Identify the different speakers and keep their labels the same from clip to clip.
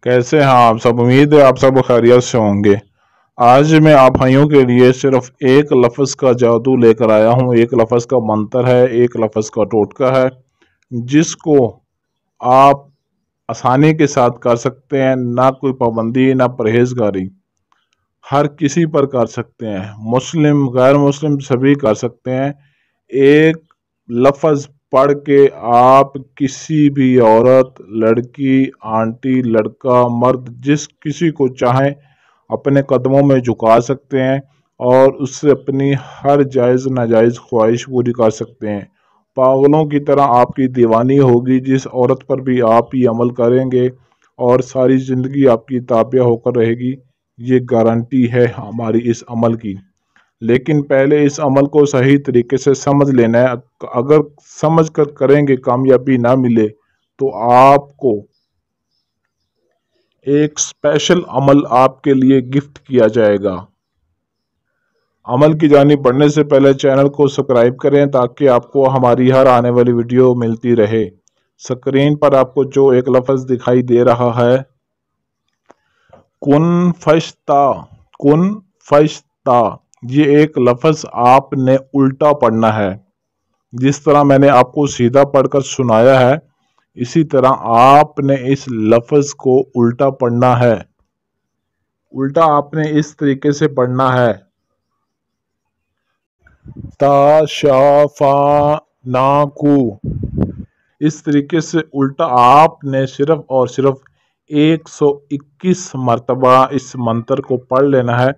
Speaker 1: कैसे हैं आप सब। उम्मीद है आप सब खैरियत से होंगे। आज मैं आप भाइयों के लिए सिर्फ एक लफ्ज़ का जादू लेकर आया हूँ। एक लफ्ज़ का मंत्र है, एक लफ्ज़ का टोटका है, जिसको आप आसानी के साथ कर सकते हैं। ना कोई पाबंदी, ना परहेजगारी, हर किसी पर कर सकते हैं। मुस्लिम गैर मुस्लिम सभी कर सकते हैं। एक लफ्ज़ पढ़ के आप किसी भी औरत, लड़की, आंटी, लड़का, मर्द, जिस किसी को चाहें अपने कदमों में झुका सकते हैं और उससे अपनी हर जायज़ नाजायज़ ख्वाहिश पूरी कर सकते हैं। पागलों की तरह आपकी दीवानी होगी जिस औरत पर भी आप ये अमल करेंगे, और सारी ज़िंदगी आपकी ताबिया होकर रहेगी। ये गारंटी है हमारी इस अमल की। लेकिन पहले इस अमल को सही तरीके से समझ लेना है। अगर समझ कर करेंगे, कामयाबी ना मिले तो आपको एक स्पेशल अमल आपके लिए गिफ्ट किया जाएगा। अमल की जानिब बढ़ने से पहले चैनल को सब्सक्राइब करें ताकि आपको हमारी हर आने वाली वीडियो मिलती रहे। स्क्रीन पर आपको जो एक लफ्ज़ दिखाई दे रहा है, कुन फश्ता, कुन फश्ता, ये एक लफ्ज़ आपने उल्टा पढ़ना है। जिस तरह मैंने आपको सीधा पढ़कर सुनाया है, इसी तरह आपने इस लफ्ज़ को उल्टा पढ़ना है। उल्टा आपने इस तरीके से पढ़ना है, ताशाफानाकू। इस तरीके से उल्टा आपने सिर्फ और सिर्फ 121 मरतबा इस मंत्र को पढ़ लेना है।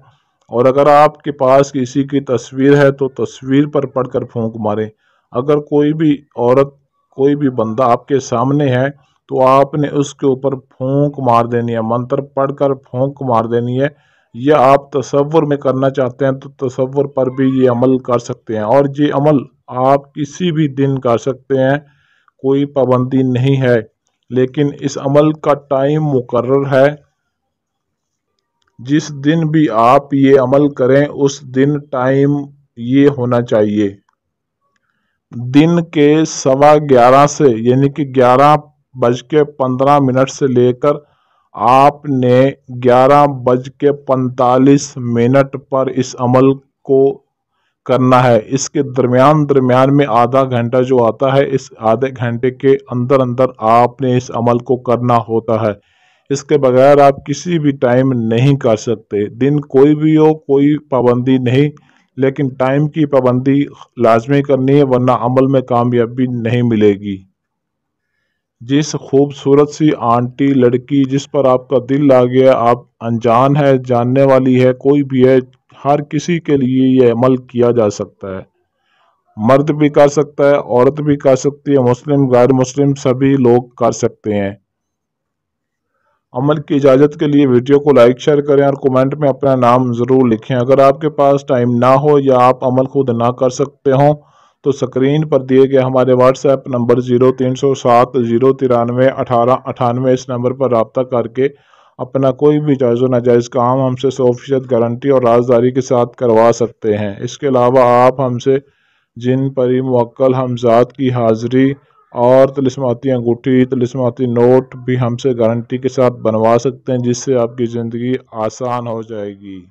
Speaker 1: और अगर आपके पास किसी की तस्वीर है तो तस्वीर पर पढ़कर फूंक मारें। अगर कोई भी औरत, कोई भी बंदा आपके सामने है तो आपने उसके ऊपर फूंक मार देनी है, मंत्र पढ़कर फूंक मार देनी है। या आप तसव्वुर में करना चाहते हैं तो तसव्वुर पर भी ये अमल कर सकते हैं। और ये अमल आप किसी भी दिन कर सकते हैं, कोई पाबंदी नहीं है। लेकिन इस अमल का टाइम मुकर्रर है। जिस दिन भी आप ये अमल करें उस दिन टाइम ये होना चाहिए दिन के 11:15 से, यानी कि 11:15 से लेकर आपने 11:45 पर इस अमल को करना है। इसके दरमियान में आधा घंटा जो आता है, इस आधे घंटे के अंदर अंदर आपने इस अमल को करना होता है। इसके बगैर आप किसी भी टाइम नहीं कर सकते। दिन कोई भी हो, कोई पाबंदी नहीं, लेकिन टाइम की पाबंदी लाजमी करनी है, वरना अमल में कामयाबी नहीं मिलेगी। जिस खूबसूरत सी आंटी, लड़की जिस पर आपका दिल आ गया, आप अनजान है, जानने वाली है, कोई भी है, हर किसी के लिए ये अमल किया जा सकता है। मर्द भी कर सकता है, औरत भी कर सकती है, मुस्लिम गैर मुस्लिम सभी लोग कर सकते हैं। अमल की इजाज़त के लिए वीडियो को लाइक शेयर करें और कमेंट में अपना नाम ज़रूर लिखें। अगर आपके पास टाइम ना हो या आप अमल खुद ना कर सकते हों तो स्क्रीन पर दिए गए हमारे व्हाट्सएप नंबर 0307 093 1898 इस नंबर पर रब्ता करके अपना कोई भी जायज़ नाजायज़ काम हमसे 100% गारंटी और राजदारी के साथ करवा सकते हैं। इसके अलावा आप हमसे जिन परी मुवक्कल हमज़ात की हाज़िरी और तिलिस्माती अंगूठी, तिलिस्माती नोट भी हमसे गारंटी के साथ बनवा सकते हैं, जिससे आपकी ज़िंदगी आसान हो जाएगी।